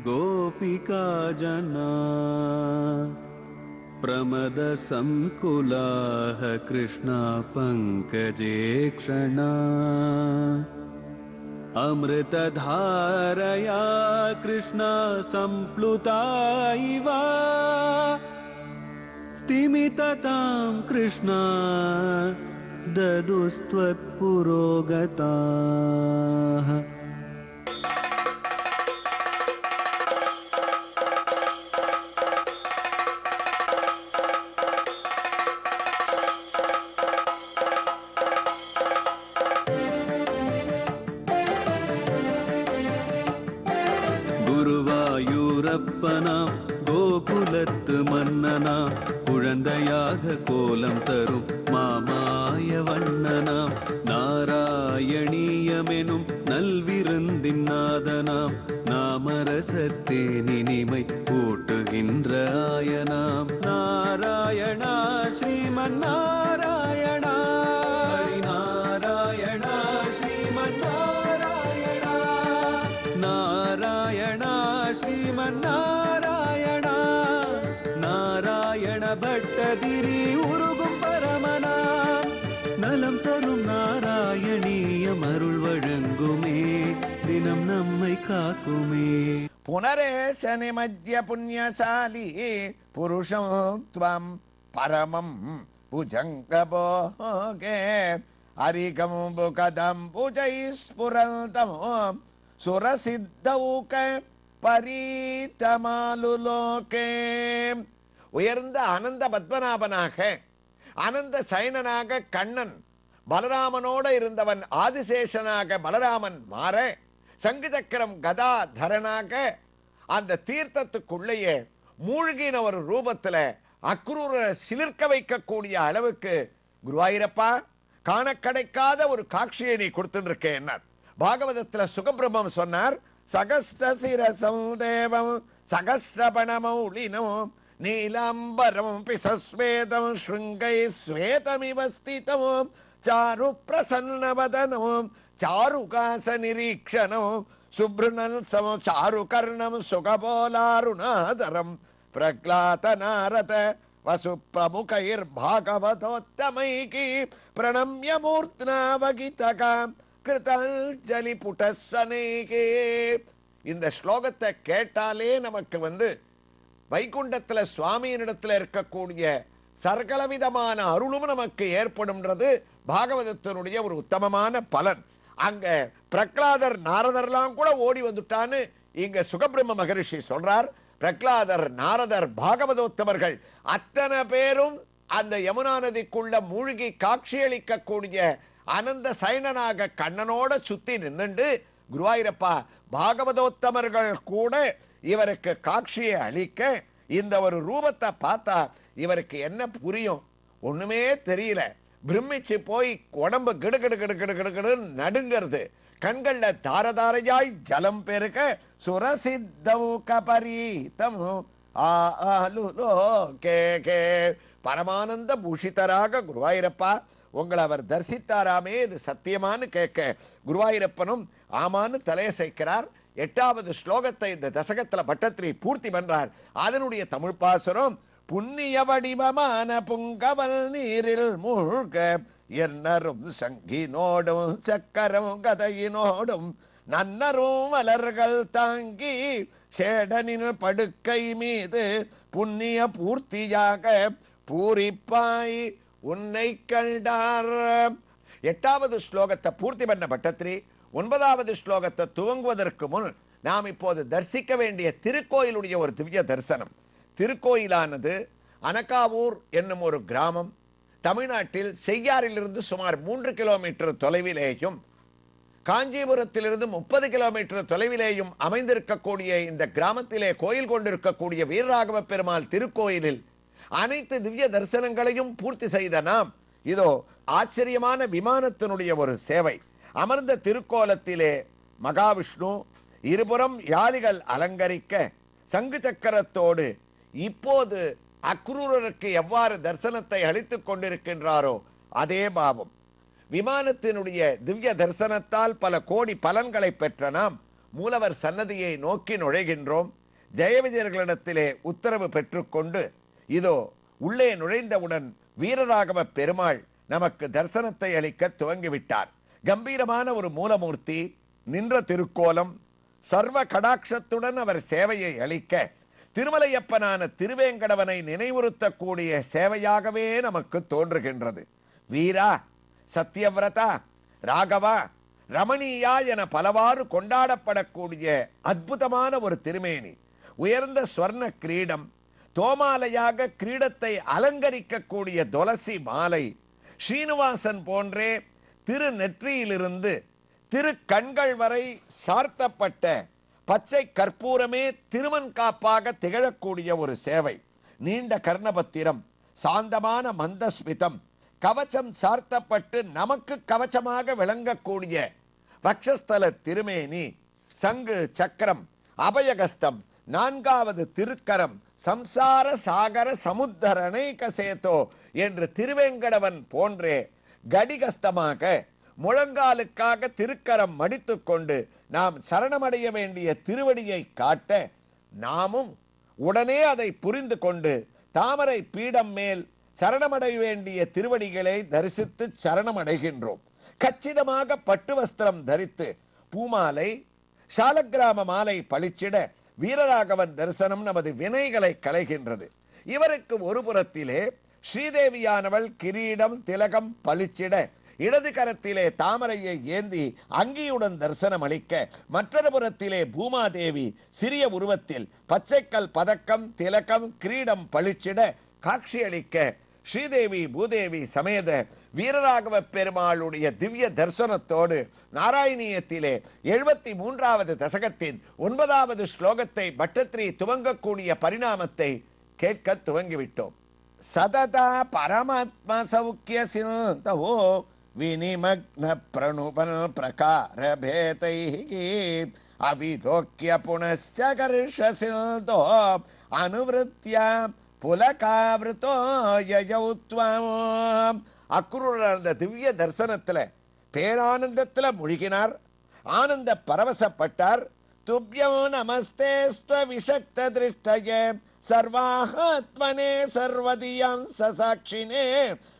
गोपिका जना प्रमद संकुलाः कृष्णा पंकजे क्षणा अमृतधारया कृष्णा संप्लुता इव स्तिमिततां कृष्णा ददुस्त्वत्पुरोगताः। குருவாயூரப்பனாம் கோகுலத்து மன்னனாம் குழந்தையாக கோலம் தரும் மாமாய வண்ணனாம் நாராயணீயமெனும் நல்விருந்தின் நாதனாம் நாமரசத்தேனினிமை கூட்டுகின்ற ஆயனாம் நாராயணா ஸ்ரீமன் நாராயணா ஹரிநாராயணா ஸ்ரீமன் நாராயணா நாராயணா ஸ்ரீமன் நாராயணா நாராயண பட்டதிரி உருகும் பரமனாம் நலம் தரும் நாராயணீயம் அருள் வழங்குமே தினம் நம்மை காக்குமே. புனரேஷ நிமஜ்ய புண்ணியசாலி புருஷம் த்வம் பரமம் புஜங்கபோகே அரிகம் புகதம் புஜை ஸ்புரந்தம் சுரசித்தௌக பரீதமாலுலோகே. உயர்ந்த அனந்த பத்மநாபனாக அனந்த சயனனாக கண்ணன் பலராமனோட இருந்தவன் ஆதிசேஷனாக பலராமன் மாற சங்கு சக்கரம் கதாதரனாக அந்த தீர்த்தத்துக்குள்ளேயே மூழ்கின ஒரு ரூபத்துல அக்ரூரை சிலிர்க்க வைக்கக்கூடிய அளவுக்கு குருவாயூரப்பா காண கிடைக்காத ஒரு காட்சியை நீ கொடுத்துட்டு இருக்கேன். பாகவதத்துல சுகபிரம்மம் சொன்னார், சகஸ்ட சிரசம் தேவம் சகஸ்ரபணமௌலினம் நீலாம்பரம் பிசஸ்வேதம் ஸ்ருங்கை ஸ்வேதமிவ ஸ்திதம் சாரு பிரசன்னவதனம் சாருகாச நிரீக்ஷணம் சுப்ருணல் சம சாரு கர்ணம் சுகபோலாருணாதரம் பிரக்லாத நாரத வசு பிரமுகைர் பாகவதோத்தமைகி பிரணம்ய மூர்த்னாவகிதகாம் கிருதாஞ்சலி புட்டசனேகே. இந்த ஸ்லோகத்தை கேட்டாலே நமக்கு வைகுண்டத்துல சுவாமியினிடத்துல இருக்கக்கூடிய சகலவிதமான அருளும் நமக்கு ஏற்படும்ன்றது பாகவதத்தினுடைய ஒரு உத்தமமான பலன். அங்க பிரகலாதர் நாரதர்லாம் கூட ஓடி வந்துட்டான்னு இங்க சுகபிரம்ம மகரிஷி சொல்றார். பிரகலாதர் நாரதர் பாகவதோத்தமர்கள் அத்தனை பேரும் அந்த யமுனா நதிக்குள்ள மூழ்கி காட்சியளிக்கக்கூடிய அனந்த சயனனாக கண்ணனோட சுத்தி நின்றுண்டு குருவாயூரப்பா பாகவதோத்தமர்கள் கூட இவருக்கு காட்சியை அளிக்க இந்த ஒரு ரூபத்தை பார்த்தா இவருக்கு என்ன புரியும்? ஒண்ணுமே தெரியல. பிரமிச்சு போய் உடம்பு கிடுகிடு கிடுகிடு கிடுகிடு நடுங்கிறது. கண்கள்ல தாரதாரையாய் ஜலம் பெருக்க சுரசித்தம் கே பரமானந்த பூஷிதராக குருவாயூரப்பா உங்களை அவர் தரிசித்தாராமே, இது சத்தியமானு கேட்க குருவாயூரப்பனும் ஆமான்னு தலையசைக்கிறார். 8வது ஸ்லோகத்தை இந்த தசகத்துல பட்டத்திரி பூர்த்தி பண்றார். அதனுடைய தமிழ் பாசுரம், புண்ணிய வடிவமான புங்கவல் நீரில் மூழ்க என்னரும் சங்கினோடும் சக்கரம் கதையினோடும் நன்னரும் மலர்கள் தாங்கி சேடனின் படுக்கை மீது புண்ணிய பூர்த்தியாக பூரிப்பாய் உன்னை கண்டார். 8வது ஸ்லோகத்தை பூர்த்தி பண்ண பட்டத்திரி 9வது ஸ்லோகத்தை துவங்குவதற்கு முன் நாம் இப்போது தரிசிக்க வேண்டிய திருக்கோயிலுடைய ஒரு திவ்ய தரிசனம். திருக்கோயிலானது அனகாவூர் என்னும் ஒரு கிராமம் தமிழ்நாட்டில் செய்யாறிலிருந்து சுமார் 3 கிலோமீட்டர் தொலைவிலேயும் காஞ்சிபுரத்திலிருந்து 30 கிலோமீட்டர் தொலைவிலேயும் அமைந்திருக்கக்கூடிய இந்த கிராமத்திலே கோயில் கொண்டிருக்கக்கூடிய வீரராகவ பெருமாள் திருக்கோயிலில் அனைத்து திவ்ய தரிசனங்களையும் பூர்த்தி செய்த நாம் இதோ ஆச்சரியமான விமானத்தினுடைய ஒரு சேவை. அமர்ந்த திருக்கோலத்திலே மகாவிஷ்ணு இருபுறம் யாளிகள் அலங்கரிக்க சங்கு சக்கரத்தோடு இப்போது அக்ரூரருக்கு எவ்வாறு தரிசனத்தை அளித்துக் கொண்டிருக்கின்றாரோ அதே பாவம். விமானத்தினுடைய திவ்ய தரிசனத்தால் பல கோடி பலன்களை பெற்ற நாம் மூலவர் சன்னதியை நோக்கி நுழைகின்றோம். ஜெயவிஜயர்களிடத்திலே உத்தரவு பெற்றுக்கொண்டு இதோ உள்ளே நுழைந்தவுடன் வீரராகவ பெருமாள் நமக்கு தரிசனத்தை அளிக்க துவங்கிவிட்டார். கம்பீரமான ஒரு மூலமூர்த்தி, நின்ற திருக்கோலம், சர்வ கடாட்சத்துடன் அவர் சேவையை அளிக்க திருமலையப்பனான திருவேங்கடவனை நினைவுறுத்தக்கூடிய சேவையாகவே நமக்கு தோன்றுகின்றது. வீரா, சத்யவிரதா, ராகவா, ரமணீயா என பலவாறு கொண்டாடப்படக்கூடிய அற்புதமான ஒரு திருமேனி, உயர்ந்த ஸ்வர்ண கிரீடம், தோமாலையாக கிரீடத்தை அலங்கரிக்கக்கூடிய துளசி மாலை, ஸ்ரீனிவாசன் போன்றே திரு நெற்றியிலிருந்து திரு கண்கள் வரை சார்த்தப்பட்ட பச்சை கற்பூரமே திருமண் காப்பாக திகழக்கூடிய ஒரு சேவை, நீண்ட கர்ணபத்திரம், சாந்தமான மந்தஸ்மிதம், கவச்சம் சார்த்தப்பட்டு நமக்கு கவச்சமாக விளங்கக்கூடிய வக்ஷஸ்தல திருமேனி, சங்கு சக்கரம், அபயகஸ்தம், நான்காவது திருக்கரம், சம்சார சாகர சமுத்தரணை கசேதோ என்று திருவேங்கடவன் போன்றே கடிகஸ்தமாக முழங்காலுக்காக திருக்கரம் மடித்து கொண்டு நாம் சரணமடைய வேண்டிய திருவடியை காட்ட நாமும் உடனே அதை புரிந்து கொண்டு தாமரை பீடம் மேல் சரணமடைய வேண்டிய திருவடிகளை தரிசித்து சரணமடைகின்றோம். கச்சிதமாக பட்டு வஸ்திரம் தரித்து பூமாலை, சாலக்கிராம மாலை பளிச்சிட வீரராகவன் தரிசனம் நமது வினைகளை களைகின்றது. இவருக்கு ஒரு புறத்திலே ஸ்ரீதேவியானவள் கிரீடம் திலகம் பளிச்சிட இடது கரத்திலே தாமரையை ஏந்தி அங்கியுடன் தரிசனம் அளிக்க, மற்றொரு புறத்திலே பூமாதேவி சிறிய உருவத்தில் பச்சைக்கல் பதக்கம் திலகம் கிரீடம் பளிச்சிட காட்சியளிக்க, ஸ்ரீதேவி பூதேவி சமேத வீரராகவ பெருமாளுடைய திவ்ய தரிசனத்தோடு நாராயணியத்திலே 73வது தசகத்தின் 9வது ஸ்லோகத்தை பட்டத்ரி துவங்கக்கூடிய பரிணாமத்தை கேட்க துவங்கிவிட்டோம். சததா பரமாத்மா சௌக்கிய சிந்தோ வினிமக்ன பிரணுபன் பிரகார பேதைஹி அவிலோக்ய புனஸ்ய கர்ஷ சிந்தோ அனுவிருத்யா புலகாவிருத்தோ யயௌத்வம். அக்குருளர் அந்த திவ்ய தரிசனத்துல பேரானந்தத்துல முழுகினார், ஆனந்த பரவசப்பட்டார். துப்யோ நமஸ்தே ஸ்வ விசக்த திருஷ்டயே சர்வாத்மனே சர்வதியம் சசாட்சினே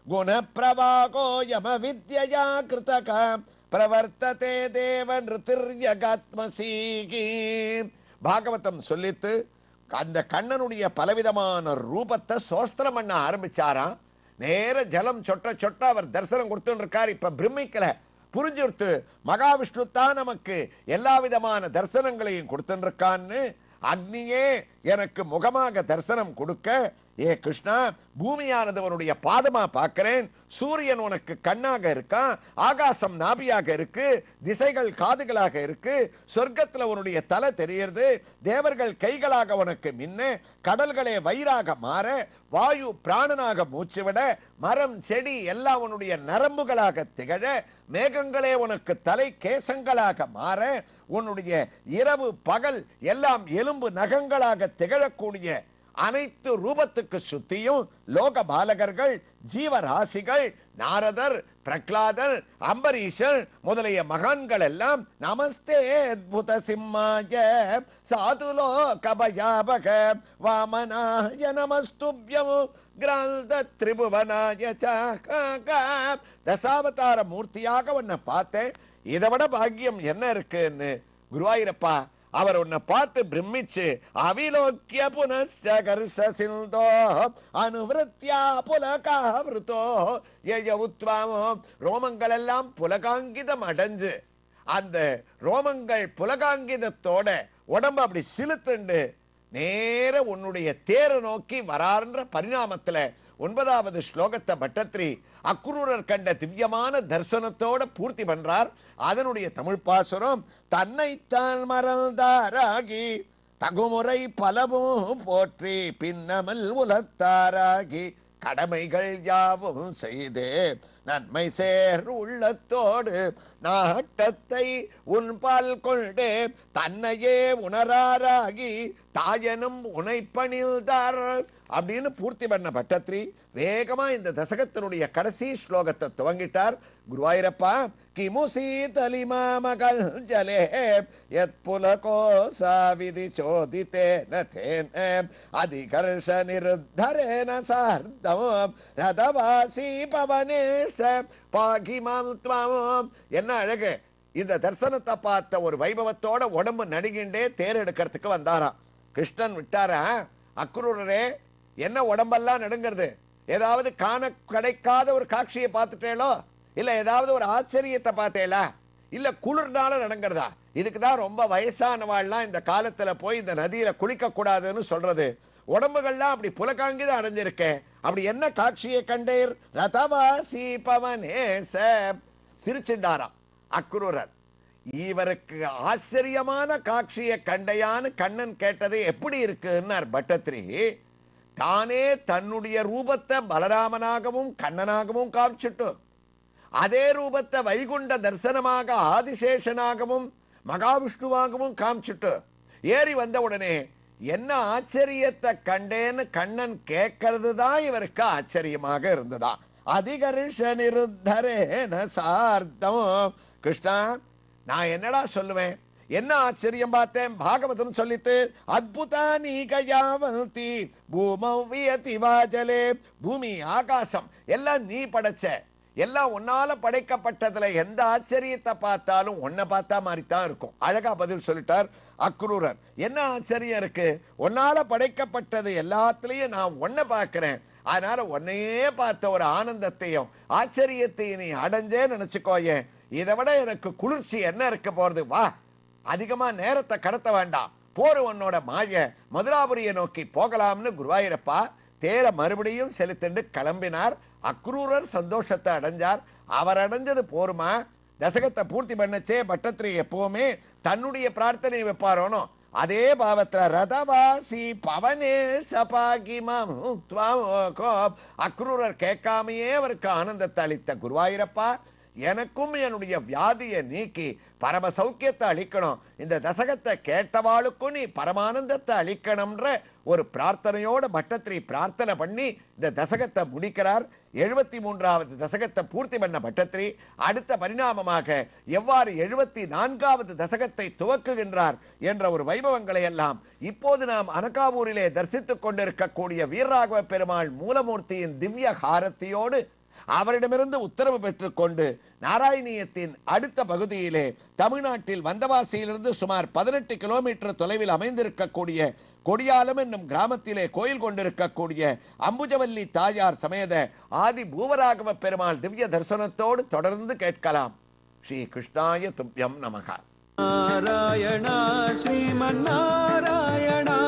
குணப்பிரவாகோ யம வித்யயா கிருதக பிரவர்த்ததே தேவ நிருதிர்யகாத்மசீகி. பாகவதம் சொல்லித்து அந்த கண்ணனுடைய பலவிதமான ரூபத்தை சோஸ்திரம் பண்ண ஆரம்பிச்சாராம். நேர ஜலம் சொட்ட சொட்ட அவர் தரிசனம் கொடுத்துட்டு இருக்கார். இப்ப பிரமிக்கல, புரிஞ்சுடுத்து மகாவிஷ்ணு தான் நமக்கு எல்லா விதமான தரிசனங்களையும் கொடுத்துட்டு இருக்கான்னு. அக்னியே எனக்கு முகமாக தரிசனம் கொடுக்க, ஏ கிருஷ்ணா, பூமியானது பாதமா பார்க்கிறேன், சூரியன் உனக்கு கண்ணாக இருக்கான், ஆகாசம் நாபியாக இருக்கு, திசைகள் காதுகளாக இருக்கு, சொர்க்கத்துல உன்னுடைய தலை தெரியுது, தேவர்கள் கைகளாக உனக்கு மின்ன, கடல்களே வயிறாக மாற, வாயு பிராணனாக மூச்சுவிட, மரம் செடி எல்லாம் உன்னுடைய நரம்புகளாக திகழ, மேகங்களே உனக்கு தலை கேசங்களாக மாற, உன்னுடைய இரவு பகல் எல்லாம் எலும்பு நகங்களாக திகழக்கூடிய அனைத்து ரூபத்துக்கு சுத்தியும் லோக பாலகர்கள், ஜீவராசிகள், நாரதர், பிரகலாதர், அம்பரீஷர் முதலிய மகான்கள் எல்லாம் நமஸ்தே அத்புத சிம்மாய சாதுலோக பயாபக வாமனாய நமஸ்துப்யம் கிராந்த திரிபுவனாய தசாவதார மூர்த்தியாக உன்னை பார்த்தேன். இதை விட பாக்கியம் என்ன இருக்குன்னு குருவாயூரப்பா அவர் உன்னை பார்த்து பிரமிச்சு அவிலோக்கிய புனஸ்ய கர்ஷ சிந்தோ அனுவிருத்யா புலகாவிருத்தோ யயௌத்வமோ. ரோமங்கள் எல்லாம் புலகாங்கிதம் அடைஞ்சு அந்த ரோமங்கள் புலகாங்கிதத்தோட உடம்பு அப்படி சிலுத்துண்டு நேர உன்னுடைய தேரை நோக்கி வரான்ற பரிணாமத்துல 9வது ஸ்லோகத்தை பட்டத்ரி அக்குரூரர் கண்ட திவ்யமான தரிசனத்தோட பூர்த்தி பண்றார். அதனுடைய தமிழ் பாசுரம், தன்னைத்தான் மறந்தாராகி தகுமுறை பலவும் போற்றி பின்னமல் உலத்தாராகி கடமைகள் யாவும் செய்தே நன்மை சேர் உள்ளத்தோடு நாட்டத்தை உன்பால் கொண்டே தன்னையே உணராராகி தாயனும் உனைப்பணில்தார் அப்படின்னு பூர்த்தி பண்ண பட்டத்ரி வேகமா இந்த தசகத்தினுடைய கடைசி ஸ்லோகத்தை துவங்கிட்டார். குருவாயிரப்பா கிமுசி தலிமா மகள் ஜலே யத் புலகோசா விதி சோதிதேன தேன அதிகர்ஷ நிருத்தரேன சார்த்தம் ரதவாசி பவனேச பாகிமாம் த்வம். என்ன அழகு! இந்த தரிசனத்தை பார்த்த ஒரு வைபவத்தோட உடம்பு நடுங்கிண்டே தேர் எடுக்கிறதுக்கு வந்தாராம். கிருஷ்ணன் விட்டாரா, அக்ரூரரே என்ன உடம்பெல்லாம் நடுங்கிறது? ஏதாவது காண கிடைக்காத ஒரு காட்சியை பார்த்துட்டேளோ, இல்ல ஏதாவது ஒரு ஆச்சரியத்தை பார்த்தேளா, இல்ல குளிர்னால நடங்கிறதா? இதுக்கு தான் ரொம்ப வயசானவாள்லாம் இந்த காலத்துல போய் இந்த நதியில குளிக்க கூடாதுன்னு சொல்றது. உடம்புகள்லாம் அப்படி புலகாங்கிதான் அடைஞ்சிருக்கேன். அப்படி என்ன காட்சியை கண்டீர்? ரதவாசி பவனேச. சிரிச்சுண்டாராம் அக்ரூரர். இவருக்கு ஆச்சரியமான காட்சியை கண்டையான்னு கண்ணன் கேட்டது எப்படி இருக்குன்னார் பட்டத்ரி. தானே தன்னுடைய ரூபத்தை பலராமனாகவும் கண்ணனாகவும் காமிச்சிட்டு அதே ரூபத்தை வைகுண்ட தரிசனமாக ஆதிசேஷனாகவும் மகாவிஷ்ணுவாகவும் காமிச்சிட்டு ஏறி வந்த உடனே என்ன ஆச்சரியத்தை கண்டேன்னு கண்ணன் கேட்கறது தான் இவருக்கு ஆச்சரியமாக இருந்ததா. அதிகர்ஷ நிருத்தரேன சார்த்தம். கிருஷ்ணா, நான் என்னடா சொல்லுவேன்? என்ன ஆச்சரியம் பார்த்தேன்? பாகவதம் சொல்லித்து அத்புதானி கயாவந்தி பூமவ்யதி வாஜலே. பூமி ஆகாசம் எல்லாம் நீ படைச்ச, எல்லாம் உன்னால படைக்கப்பட்டதுல எந்த ஆச்சரியத்தை பார்த்தாலும் உன்னை பார்த்தா மாதிரி தான் இருக்கும். அழகா பதில் சொல்லிட்டார் அக்ரூரர். என்ன ஆச்சரியம் இருக்கு? உன்னால படைக்கப்பட்டது எல்லாத்துலயும் நான் உன்னை பார்க்கிறேன். அதனால உன்னையே பார்த்த ஒரு ஆனந்தத்தையும் ஆச்சரியத்தையும் நீ அடைஞ்சே நினைச்சுக்கோயேன். இதை விட எனக்கு குளிர்ச்சி என்ன இருக்க போறது? வா, அதிகமா நேரத்தை கடத்த வேண்டாம், போரு உன்னோட மாய மதுராபுரியை நோக்கி போகலாம்னு குருவாயிரப்பா தேர மறுபடியும் செலுத்திண்டு கிளம்பினார். அக்ரூரர் சந்தோஷத்தை அடைஞ்சார். அவர் அடைஞ்சது போருமா? தசகத்தை பூர்த்தி பண்ணச்சே பட்டத்ரி எப்பவுமே தன்னுடைய பிரார்த்தனை வைப்பாரோனோ அதே பாவத்துல ரதவாசி பவனே சபாகிமம் அக்ரூரர் கேட்காமையே அவருக்கு ஆனந்தத்தை அளித்த குருவாயிரப்பா, எனக்கும் என்னுடைய வியாதியை நீக்கி பரம சௌக்கியத்தை அளிக்கணும், இந்த தசகத்தை கேட்டவாளுக்கும் நீ பரமானந்தத்தை அளிக்கணும்ன்ற ஒரு பிரார்த்தனையோட பட்டத்ரி பிரார்த்தனை பண்ணி இந்த தசகத்தை முடிக்கிறார். 73வது தசகத்தை பூர்த்தி பண்ண பட்டத்ரி அடுத்த பரிணாமமாக எவ்வாறு 74வது தசகத்தை துவக்குகின்றார் என்ற ஒரு வைபவங்களை எல்லாம் இப்போது நாம் அனகாவூரிலே தரிசித்துக் கொண்டிருக்கக்கூடிய வீரராகவ பெருமாள் மூலமூர்த்தியின் திவ்ய ஹாரத்தியோடு அவரிடமிருந்து உத்தரவு பெற்றுக்கொண்டு நாராயணியத்தின் அடுத்த பகுதியிலே தமிழ்நாட்டில் வந்தவாசியிலிருந்து சுமார் 18 கிலோமீட்டர் தொலைவில் அமைந்திருக்கக்கூடிய கொடியாலம் என்னும் கிராமத்திலே கோயில் கொண்டிருக்கக்கூடிய அம்புஜவல்லி தாயார் சமேத ஆதி பூவராகவ பெருமாள் திவ்ய தரிசனத்தோடு தொடர்ந்து கேட்கலாம். ஸ்ரீ கிருஷ்ணாய துப்யம் நமக. நாராயணா ஸ்ரீமன் நாராயணா